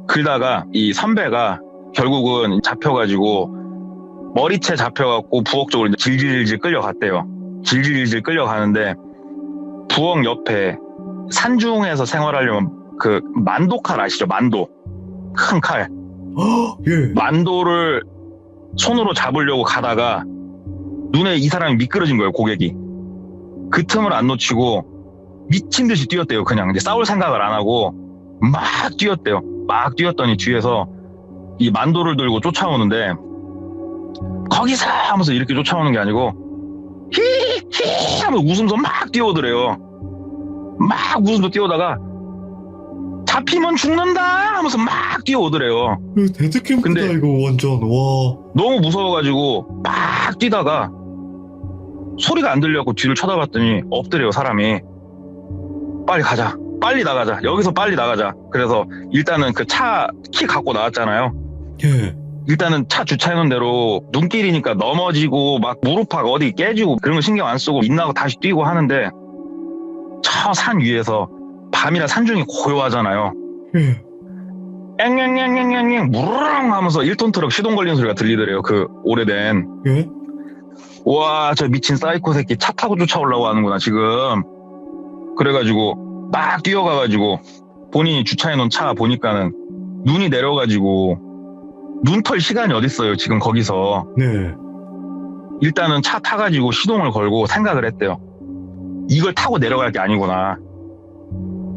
S2: 그러다가 이 선배가 결국은 잡혀가지고 머리채 잡혀갖고 부엌 쪽으로 질질질 끌려갔대요. 질질질 끌려가는데 부엌 옆에 산중에서 생활하려면 그 만도칼 아시죠? 만도. 큰 칼.
S1: 예.
S2: 만도를 손으로 잡으려고 가다가 눈에 이 사람이 미끄러진 거예요, 고객이. 그 틈을 안 놓치고 미친 듯이 뛰었대요. 그냥 이제 싸울 생각을 안 하고 막 뛰었대요. 막 뛰었더니 뒤에서 이 만도를 들고 쫓아오는데 거기서 하면서 이렇게 쫓아오는 게 아니고 히히 하면서 웃으면서 막 뛰어오더래요. 막 웃으면서 뛰어오다가 잡히면 죽는다 하면서 막 뛰어오더래요.
S1: 데드캠프다
S2: 근데
S1: 이거 완전. 와.
S2: 너무 무서워가지고 막 뛰다가 소리가 안 들려갖고 뒤를 쳐다봤더니 엎드려요, 사람이. 빨리 가자. 빨리 나가자. 여기서 빨리 나가자. 그래서 일단은 그 차 키 갖고 나왔잖아요.
S1: 예.
S2: 일단은 차 주차해놓은 대로 눈길이니까 넘어지고 막 무릎팍 어디 깨지고 그런 거 신경 안 쓰고 인나고 다시 뛰고 하는데 저 산 위에서 밤이라 산중이 고요하잖아요.
S1: 예.
S2: 앵앵앵앵앵앵 무르릉 하면서 1톤 트럭 시동 걸리는 소리가 들리더래요. 그 오래된.
S1: 예?
S2: 와, 저 미친 사이코 새끼 차 타고 쫓아오려고 하는구나 지금. 그래가지고 막 뛰어가가지고 본인이 주차해놓은 차 보니까는 눈이 내려가지고 눈 털 시간이 어딨어요 지금 거기서.
S1: 네.
S2: 일단은 차 타가지고 시동을 걸고 생각을 했대요. 이걸 타고 내려갈 게 아니구나.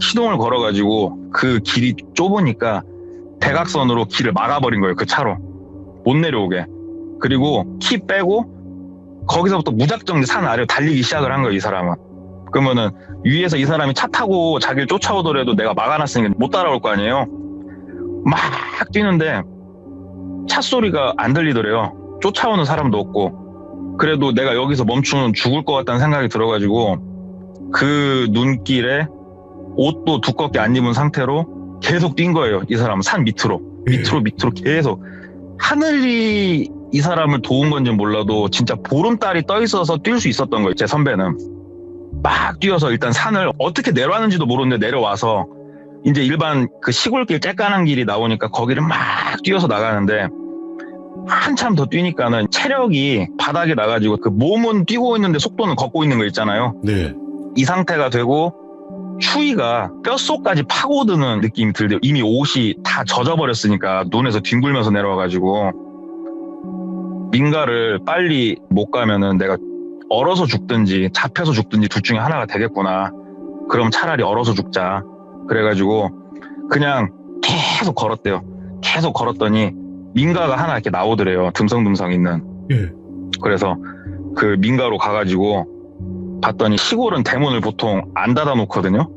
S2: 시동을 걸어가지고 그 길이 좁으니까 대각선으로 길을 막아버린 거예요. 그 차로 못 내려오게. 그리고 키 빼고 거기서부터 무작정 산 아래로 달리기 시작을 한 거예요. 이 사람은. 그러면은 위에서 이 사람이 차 타고 자기를 쫓아오더라도 내가 막아놨으니까 못 따라올 거 아니에요. 막 뛰는데 차 소리가 안 들리더래요. 쫓아오는 사람도 없고. 그래도 내가 여기서 멈추면 죽을 것 같다는 생각이 들어가지고 그 눈길에 옷도 두껍게 안 입은 상태로 계속 뛴 거예요. 이 사람은 산 밑으로 계속. 하늘이 이 사람을 도운 건지 몰라도 진짜 보름달이 떠 있어서 뛸 수 있었던 거예요. 제 선배는 막 뛰어서 일단 산을 어떻게 내려왔는지도 모르는데 내려와서 이제 일반 그 시골길 쬐깐한 길이 나오니까 거기를 막 뛰어서 나가는데 한참 더 뛰니까는 체력이 바닥에 나가지고 그 몸은 뛰고 있는데 속도는 걷고 있는 거 있잖아요.
S1: 네.
S2: 이 상태가 되고 추위가 뼛속까지 파고드는 느낌이 들대요. 이미 옷이 다 젖어버렸으니까 눈에서 뒹굴면서 내려와가지고 민가를 빨리 못 가면은 내가 얼어서 죽든지 잡혀서 죽든지 둘 중에 하나가 되겠구나. 그럼 차라리 얼어서 죽자. 그래가지고 그냥 계속 걸었대요. 계속 걸었더니 민가가 하나 이렇게 나오더래요. 듬성듬성 있는.
S1: 예.
S2: 그래서 그 민가로 가가지고 봤더니 시골은 대문을 보통 안 닫아놓거든요.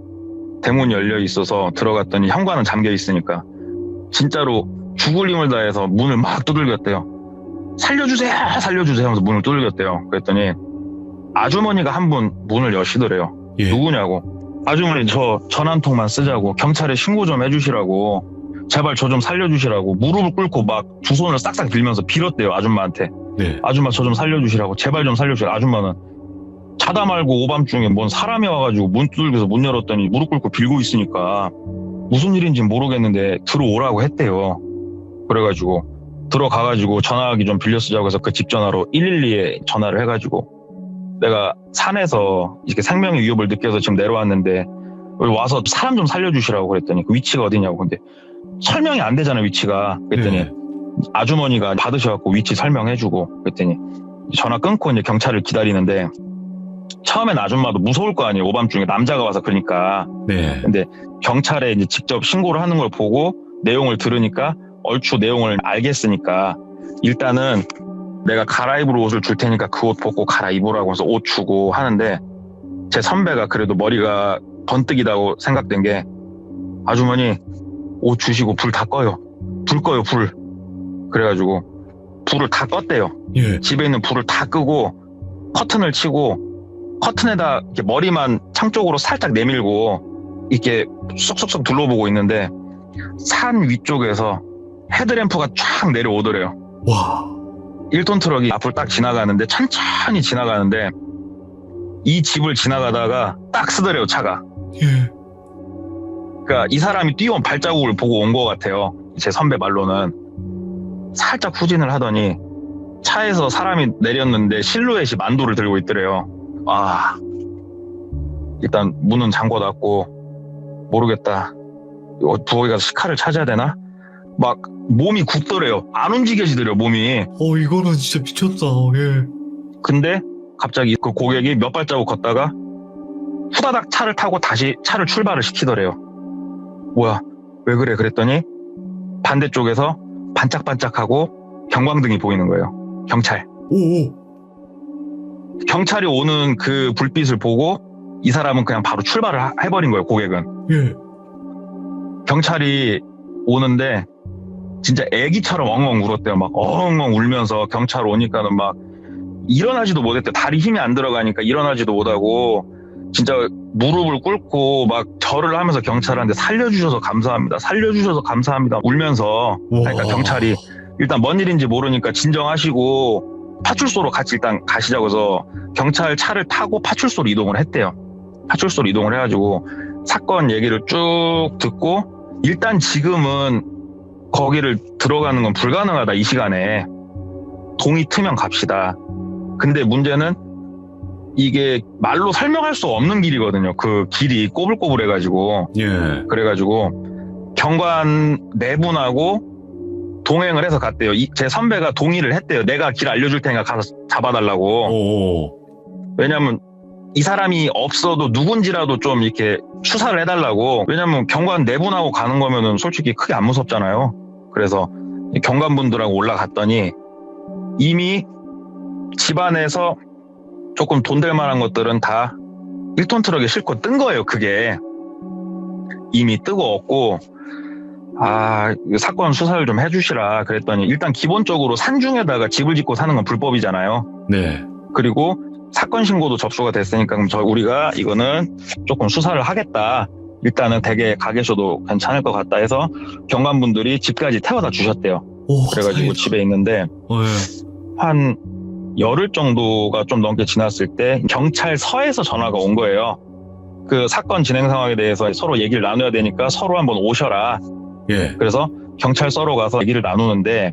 S2: 대문이 열려 있어서 들어갔더니 현관은 잠겨 있으니까 진짜로 죽을 힘을 다해서 문을 막 두들겼대요. 살려주세요 하면서 문을 두들겼대요. 그랬더니 아주머니가 한 분 문을 여시더래요.
S1: 예.
S2: 누구냐고. 아주머니 저 전화 한 통만 쓰자고, 경찰에 신고 좀 해주시라고, 제발 저 좀 살려주시라고 무릎을 꿇고 막 두 손을 싹싹 빌면서 빌었대요. 아줌마한테.
S1: 네.
S2: 아줌마 저 좀 살려주시라고, 제발 좀 살려주시라고. 아줌마는 자다 말고 오밤중에 뭔 사람이 와가지고 문 두들겨서 문 열었더니 무릎 꿇고 빌고 있으니까 무슨 일인지 모르겠는데 들어오라고 했대요. 그래가지고 들어가가지고 전화기 좀 빌려 쓰자고 해서 그 집 전화로 112에 전화를 해가지고 내가 산에서 이렇게 생명의 위협을 느껴서 지금 내려왔는데 와서 사람 좀 살려주시라고 그랬더니 그 위치가 어디냐고. 근데 설명이 안 되잖아요, 위치가. 그랬더니
S1: 네.
S2: 아주머니가 받으셔갖고 위치 설명해주고 그랬더니 전화 끊고 이제 경찰을 기다리는데 처음엔 아줌마도 무서울 거 아니에요. 오밤중에 남자가 와서 그러니까.
S1: 네.
S2: 근데 경찰에 이제 직접 신고를 하는 걸 보고 내용을 들으니까 얼추 내용을 알겠으니까 일단은 내가 갈아입을 옷을 줄 테니까 그 옷 벗고 갈아입으라고 해서 옷 주고 하는데 제 선배가 그래도 머리가 번뜩이다고 생각된 게 아주머니 옷 주시고 불 다 꺼요. 불 꺼요, 불. 그래가지고 불을 다 껐대요.
S1: 예.
S2: 집에 있는 불을 다 끄고 커튼을 치고 커튼에다 이렇게 머리만 창 쪽으로 살짝 내밀고 이렇게 쏙쏙쏙 둘러보고 있는데 산 위쪽에서 헤드램프가 쫙 내려오더래요.
S1: 와.
S2: 1톤 트럭이 앞을 딱 지나가는데 천천히 지나가는데 이 집을 지나가다가 딱 쓰더래요, 차가.
S1: 예.
S2: 그러니까 이 사람이 뛰어온 발자국을 보고 온 것 같아요. 제 선배 말로는. 살짝 후진을 하더니 차에서 사람이 내렸는데 실루엣이 만도를 들고 있더래요. 아, 일단 문은 잠궈놨고 모르겠다. 부엌에 가서 식칼을 찾아야 되나? 막 몸이 굳더래요. 안 움직여지더래요, 몸이.
S1: 이거는 진짜 미쳤다. 예.
S2: 근데 갑자기 그 고객이 몇 발자국 걷다가 후다닥 차를 타고 다시 차를 출발을 시키더래요. 뭐야, 왜 그래? 그랬더니 반대쪽에서 반짝반짝하고 경광등이 보이는 거예요. 경찰.
S1: 오.
S2: 경찰이 오는 그 불빛을 보고 이 사람은 그냥 바로 출발을 해버린 거예요, 고객은.
S1: 예.
S2: 경찰이 오는데 진짜 애기처럼 엉엉 울었대요. 막 엉엉 울면서 경찰 오니까는 막 일어나지도 못했대. 다리 힘이 안 들어가니까 일어나지도 못하고 진짜 무릎을 꿇고 막 절을 하면서 경찰한테 살려주셔서 감사합니다. 살려주셔서 감사합니다. 울면서. 그러니까
S1: 우와.
S2: 경찰이 일단 뭔 일인지 모르니까 진정하시고 파출소로 같이 일단 가시자고 해서 경찰 차를 타고 파출소로 이동을 했대요. 파출소로 이동을 해가지고 사건 얘기를 쭉 듣고 일단 지금은 거기를 들어가는 건 불가능하다. 이 시간에 동이 트면 갑시다. 근데 문제는 이게 말로 설명할 수 없는 길이거든요. 그 길이 꼬불꼬불해가지고.
S1: 예.
S2: 그래가지고 경관 네 분하고 동행을 해서 갔대요. 제 선배가 동의를 했대요. 내가 길 알려줄 테니까 가서 잡아달라고.
S1: 오.
S2: 왜냐면 이 사람이 없어도 누군지라도 좀 이렇게 수사를 해달라고. 왜냐면 경관 네 분하고 가는 거면은 솔직히 크게 안 무섭잖아요. 그래서 경관분들하고 올라갔더니 이미 집안에서 조금 돈 될 만한 것들은 다 1톤 트럭에 싣고 뜬 거예요. 그게 이미 뜨거웠고, 사건 수사를 좀 해주시라 그랬더니 일단 기본적으로 산중에다가 집을 짓고 사는 건 불법이잖아요.
S1: 네.
S2: 그리고 사건 신고도 접수가 됐으니까 그럼 우리가 이거는 조금 수사를 하겠다. 일단은 댁에 가 계셔도 괜찮을 것 같다 해서 경관분들이 집까지 태워다 주셨대요.
S1: 오,
S2: 그래가지고
S1: 다행이다.
S2: 집에 있는데
S1: 예.
S2: 한 열흘 정도가 좀 넘게 지났을 때 경찰서에서 전화가 온 거예요. 그 사건 진행 상황에 대해서 서로 얘기를 나눠야 되니까 서로 한번 오셔라.
S1: 예.
S2: 그래서 경찰서로 가서 얘기를 나누는데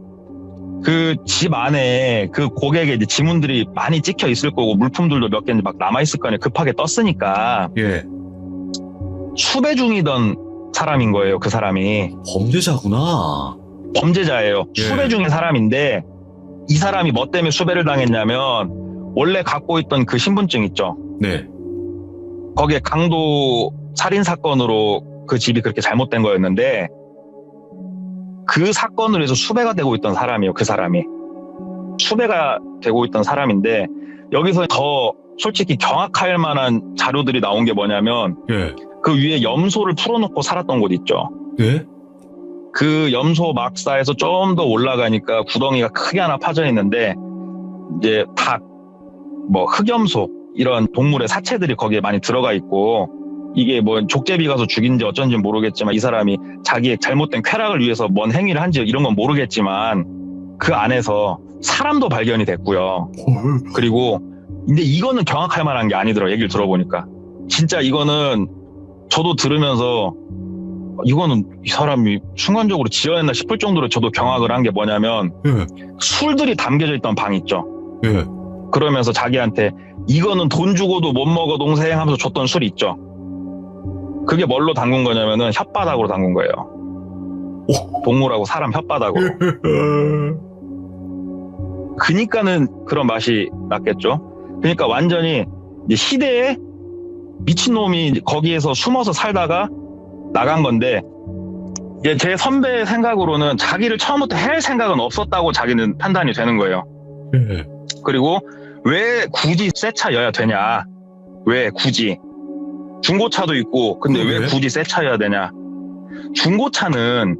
S2: 그 집 안에 그 고객의 이제 지문들이 많이 찍혀 있을 거고 물품들도 몇 개 막 남아 있을 거 아니에요. 급하게 떴으니까
S1: 예.
S2: 수배 중이던 사람인 거예요. 그 사람이
S1: 범죄자구나.
S2: 범죄자예요.
S1: 예.
S2: 수배 중인 사람인데 이 사람이 뭐 때문에 수배를 당했냐면 원래 갖고 있던 그 신분증 있죠.
S1: 네.
S2: 거기에 강도 살인 사건으로 그 집이 그렇게 잘못된 거였는데 그 사건으로 해서 수배가 되고 있던 사람이에요. 그 사람이 수배가 되고 있던 사람인데 여기서 더 솔직히 경악할 만한 자료들이 나온 게 뭐냐면
S1: 예.
S2: 그 위에 염소를 풀어놓고 살았던 곳 있죠.
S1: 예?
S2: 그 염소 막사에서 좀 더 올라가니까 구덩이가 크게 하나 파져 있는데 이제 닭, 뭐 흑염소 이런 동물의 사체들이 거기에 많이 들어가 있고 이게 뭐 족제비 가서 죽인지 어쩐지 모르겠지만 이 사람이 자기의 잘못된 쾌락을 위해서 뭔 행위를 한지 이런 건 모르겠지만 그 안에서 사람도 발견이 됐고요. 그리고 근데 이거는 경악할 만한 게 아니더라고요. 얘기를 들어보니까 진짜 이거는 저도 들으면서 이거는 이 사람이 순간적으로 지어냈나 싶을 정도로 저도 경악을 한 게 뭐냐면
S1: 예.
S2: 술들이 담겨져 있던 방 있죠.
S1: 예.
S2: 그러면서 자기한테 이거는 돈 주고도 못 먹어 동생 하면서 줬던 술 있죠. 그게 뭘로 담근 거냐면은 혓바닥으로 담근 거예요. 동물하고 사람 혓바닥으로. 그니까는 그런 맛이 났겠죠. 그러니까 완전히 이제 시대에 미친놈이 거기에서 숨어서 살다가 나간 건데 이제 제 선배 생각으로는 자기를 처음부터 할 생각은 없었다고 자기는 판단이 되는 거예요.
S1: 예.
S2: 그리고 왜 굳이 새 차여야 되냐? 왜 굳이? 중고차도 있고 근데 왜 굳이 새 차여야 되냐? 중고차는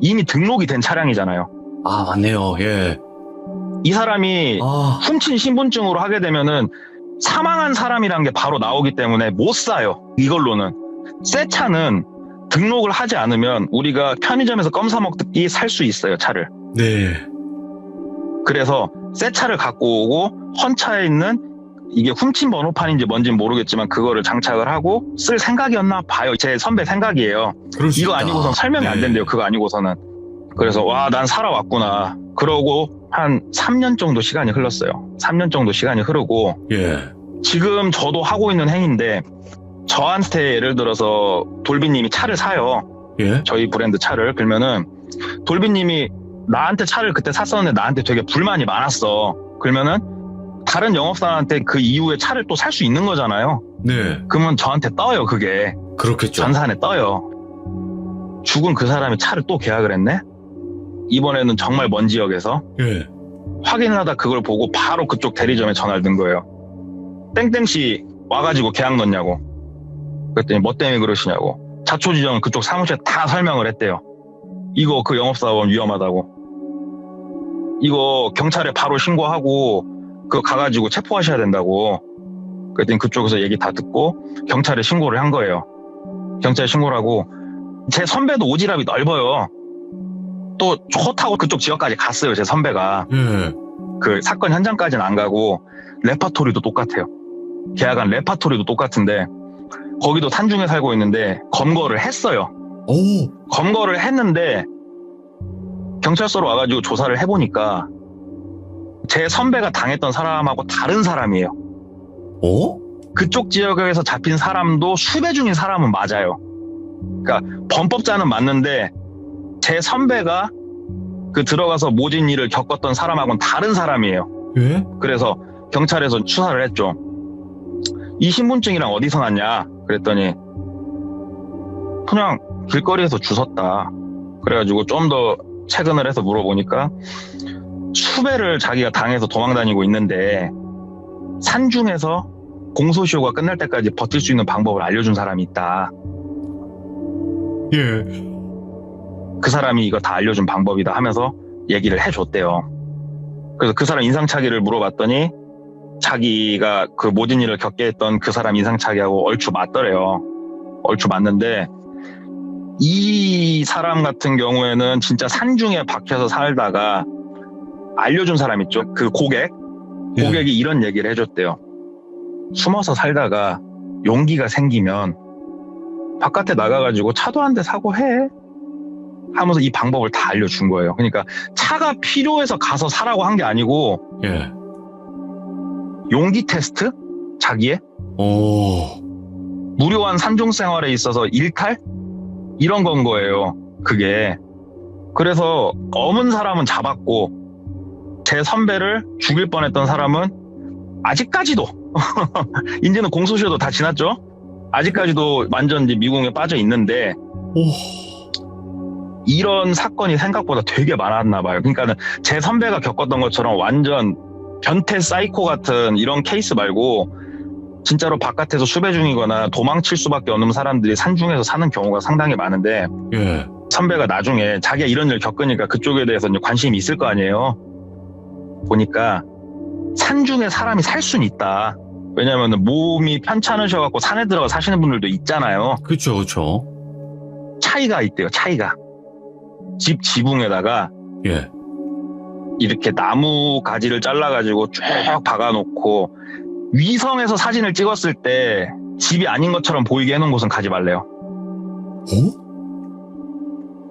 S2: 이미 등록이 된 차량이잖아요.
S1: 아, 맞네요. 예.
S2: 이 사람이
S1: 아,
S2: 훔친 신분증으로 하게 되면은 사망한 사람이란 게 바로 나오기 때문에 못 사요. 이걸로는. 새 차는 등록을 하지 않으면 우리가 편의점에서 껌 사 먹기 살 수 있어요, 차를.
S1: 네.
S2: 그래서 새 차를 갖고 오고 헌차에 있는 이게 훔친 번호판인지 뭔지는 모르겠지만 그거를 장착을 하고 쓸 생각이었나 봐요. 제 선배 생각이에요.
S1: 그럴 수
S2: 이거
S1: 있다.
S2: 아니고선 설명이 안
S1: 네.
S2: 된대요. 그거 아니고서는. 그래서 와, 난 살아왔구나. 그러고 한 3년 정도 시간이 흘렀어요. 3년 정도 시간이 흐르고
S1: 예.
S2: 지금 저도 하고 있는 행위인데 저한테 예를 들어서 돌비님이 차를 사요.
S1: 예.
S2: 저희 브랜드 차를. 그러면은 돌비님이 나한테 차를 그때 샀었는데 나한테 되게 불만이 많았어. 그러면은 다른 영업사한테 그 이후에 차를 또 살 수 있는 거잖아요.
S1: 네.
S2: 그러면 저한테 떠요. 그게
S1: 그렇겠죠.
S2: 전산에 떠요. 죽은 그 사람이 차를 또 계약을 했네. 이번에는 정말 먼 지역에서
S1: 예.
S2: 확인을 하다 그걸 보고 바로 그쪽 대리점에 전화를 든 거예요. 땡땡씨 와가지고 계약 넣냐고. 그랬더니 뭐 때문에 그러시냐고. 자초지정 그쪽 사무실에 다 설명을 했대요. 이거 그 영업사원 위험하다고. 이거 경찰에 바로 신고하고 그거 가가지고 체포하셔야 된다고. 그랬더니 그쪽에서 얘기 다 듣고 경찰에 신고를 한 거예요. 경찰에 신고를 하고 제 선배도 오지랖이 넓어요. 또 초 타고 그쪽 지역까지 갔어요. 제 선배가.
S1: 예.
S2: 그 사건 현장까지는 안 가고 레파토리도 똑같아요. 계약한 레파토리도 똑같은데 거기도 산중에 살고 있는데 검거를 했어요.
S1: 오.
S2: 검거를 했는데 경찰서로 와가지고 조사를 해보니까 제 선배가 당했던 사람하고 다른 사람이에요.
S1: 어?
S2: 그쪽 지역에서 잡힌 사람도 수배 중인 사람은 맞아요. 그러니까 범법자는 맞는데 제 선배가 그 들어가서 모진 일을 겪었던 사람하고는 다른 사람이에요.
S1: 예?
S2: 그래서 경찰에서 수사를 했죠. 이 신분증이랑 어디서 났냐? 그랬더니 그냥 길거리에서 주웠다. 그래가지고 좀 더 체근을 해서 물어보니까 수배를 자기가 당해서 도망 다니고 있는데 산중에서 공소시효가 끝날 때까지 버틸 수 있는 방법을 알려준 사람이 있다.
S1: 예.
S2: 그 사람이 이거 다 알려준 방법이다 하면서 얘기를 해줬대요. 그래서 그 사람 인상착의를 물어봤더니 자기가 그 모진 일을 겪게 했던 그 사람 인상착의하고 얼추 맞더래요. 얼추 맞는데 이 사람 같은 경우에는 진짜 산중에 박혀서 살다가 알려준 사람 있죠. 그 고객이 이런 얘기를 해줬대요. 숨어서 살다가 용기가 생기면 바깥에 나가가지고 차도 한 대 사고 해 하면서 이 방법을 다 알려준 거예요. 그러니까 차가 필요해서 가서 사라고 한 게 아니고
S1: 예.
S2: 용기 테스트? 자기의?
S1: 오.
S2: 무료한 산중 생활에 있어서 일탈? 이런 건 거예요. 그게. 그래서 검은 사람은 잡았고 제 선배를 죽일 뻔했던 사람은 아직까지도 이제는 공소시효도 다 지났죠? 아직까지도 완전 이제 미궁에 빠져 있는데
S1: 오.
S2: 이런 사건이 생각보다 되게 많았나 봐요. 그러니까는 제 선배가 겪었던 것처럼 완전 변태 사이코 같은 이런 케이스 말고 진짜로 바깥에서 수배 중이거나 도망칠 수밖에 없는 사람들이 산중에서 사는 경우가 상당히 많은데
S1: 예.
S2: 선배가 나중에 자기가 이런 일 겪으니까 그쪽에 대해서 이제 관심이 있을 거 아니에요. 보니까 산중에 사람이 살 수는 있다. 왜냐하면 몸이 편찮으셔갖고 산에 들어가 사시는 분들도 있잖아요.
S1: 그렇죠, 그렇죠.
S2: 차이가 있대요. 차이가. 집 지붕에다가
S1: 예.
S2: 이렇게 나무 가지를 잘라가지고 쭉 박아놓고 위성에서 사진을 찍었을 때 집이 아닌 것처럼 보이게 해놓은 곳은 가지 말래요.
S1: 어?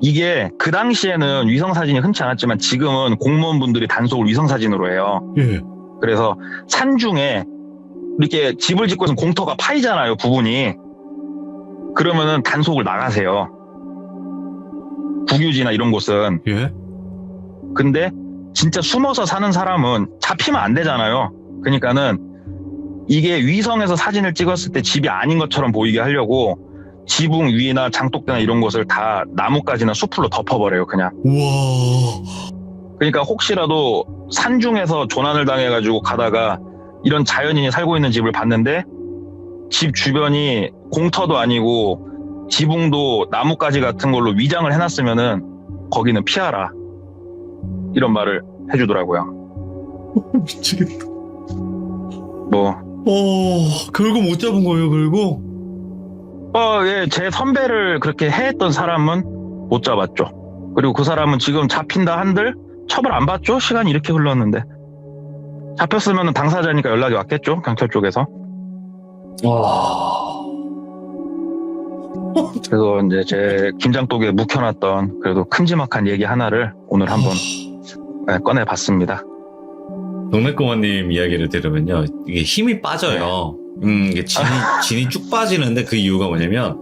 S2: 이게 그 당시에는 위성 사진이 흔치 않았지만 지금은 공무원분들이 단속을 위성 사진으로 해요.
S1: 예.
S2: 그래서 산중에 이렇게 집을 짓고 있으면 공터가 파이잖아요, 부분이. 그러면은 단속을 나가세요. 국유지나 이런 곳은.
S1: 예.
S2: 근데 진짜 숨어서 사는 사람은 잡히면 안 되잖아요. 그러니까는 이게 위성에서 사진을 찍었을 때 집이 아닌 것처럼 보이게 하려고 지붕 위나 장독대나 이런 곳을 다 나뭇가지나 숲으로 덮어버려요, 그냥.
S1: 우와.
S2: 그러니까 혹시라도 산중에서 조난을 당해가지고 가다가 이런 자연인이 살고 있는 집을 봤는데 집 주변이 공터도 아니고 지붕도 나뭇가지 같은 걸로 위장을 해놨으면은 거기는 피하라. 이런 말을 해주더라고요.
S1: 미치겠다.
S2: 뭐.
S1: 결국 못 잡은 거예요, 결국?
S2: 예, 제 선배를 그렇게 해했던 사람은 못 잡았죠. 그리고 그 사람은 지금 잡힌다 한들 처벌 안 받죠? 시간이 이렇게 흘렀는데. 잡혔으면 당사자니까 연락이 왔겠죠? 경찰 쪽에서.
S1: 와.
S2: 그래서 이제 제 김장독에 묵혀놨던 그래도 큼지막한 얘기 하나를 오늘 한번 꺼내봤습니다.
S1: 동네꼬마님 이야기를 들으면요, 이게 힘이 빠져요. 이게 진이 쭉 빠지는데 그 이유가 뭐냐면,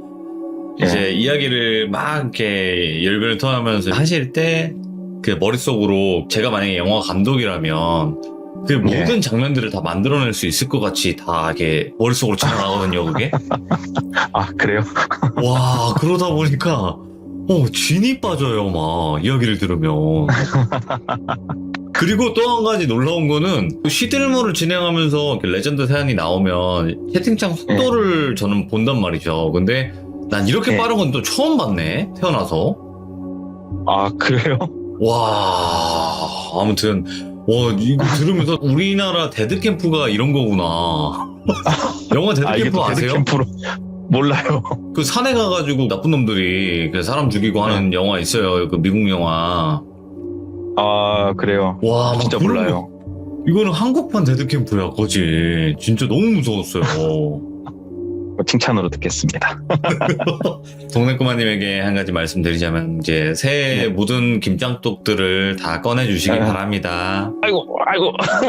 S1: 이제 이야기를 막 이렇게 열변을 토하면서 하실 때, 그 머릿속으로 제가 만약에 영화 감독이라면, 그 모든 장면들을 다 만들어낼 수 있을 것 같이 다 이렇게 머릿속으로 지나가거든요, 그게.
S2: 아, 그래요?
S1: 와, 그러다 보니까, 진이 빠져요, 막, 이야기를 들으면. 그리고 또 한 가지 놀라운 거는 시들물을 진행하면서 레전드 사연이 나오면 채팅창 속도를 저는 본단 말이죠. 근데 난 이렇게 빠른 건 또 처음 봤네, 태어나서.
S2: 아, 그래요?
S1: 와, 아무튼 와, 이거 들으면서 우리나라 데드캠프가 이런 거구나. 영화
S2: 아, 이게
S1: 데드캠프
S2: 또
S1: 아세요?
S2: 데드캠프로 몰라요.
S1: 그 산에 가가지고 나쁜 놈들이 그 사람 죽이고 하는 영화 있어요. 그 미국 영화.
S2: 아, 그래요.
S1: 와, 막
S2: 진짜
S1: 그런
S2: 몰라요.
S1: 거. 이거는 한국판 데드캠프야, 거지. 진짜 너무 무서웠어요.
S2: 칭찬으로 듣겠습니다.
S1: 동네꼬마님에게 한 가지 말씀드리자면, 이제 새해
S2: 네.
S1: 묻은 김장떡들을 다 꺼내주시기 바랍니다.
S2: 아이고,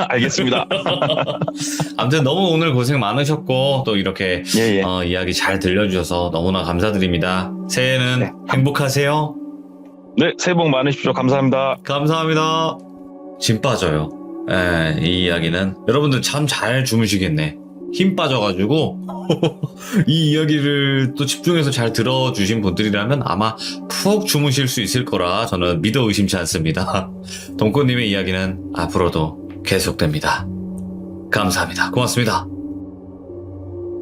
S2: 알겠습니다.
S1: 아무튼 너무 오늘 고생 많으셨고, 또 이렇게
S2: 예, 예.
S1: 이야기 잘 들려주셔서 너무나 감사드립니다. 새해는
S2: 네.
S1: 행복하세요.
S2: 네, 새해 복 많으십시오. 감사합니다.
S1: 감사합니다. 진 빠져요. 예, 이 이야기는 여러분들 참 잘 주무시겠네. 힘 빠져가지고 이 이야기를 또 집중해서 잘 들어주신 분들이라면 아마 푹 주무실 수 있을 거라 저는 믿어 의심치 않습니다. 동꼬님의 이야기는 앞으로도 계속됩니다. 감사합니다. 고맙습니다.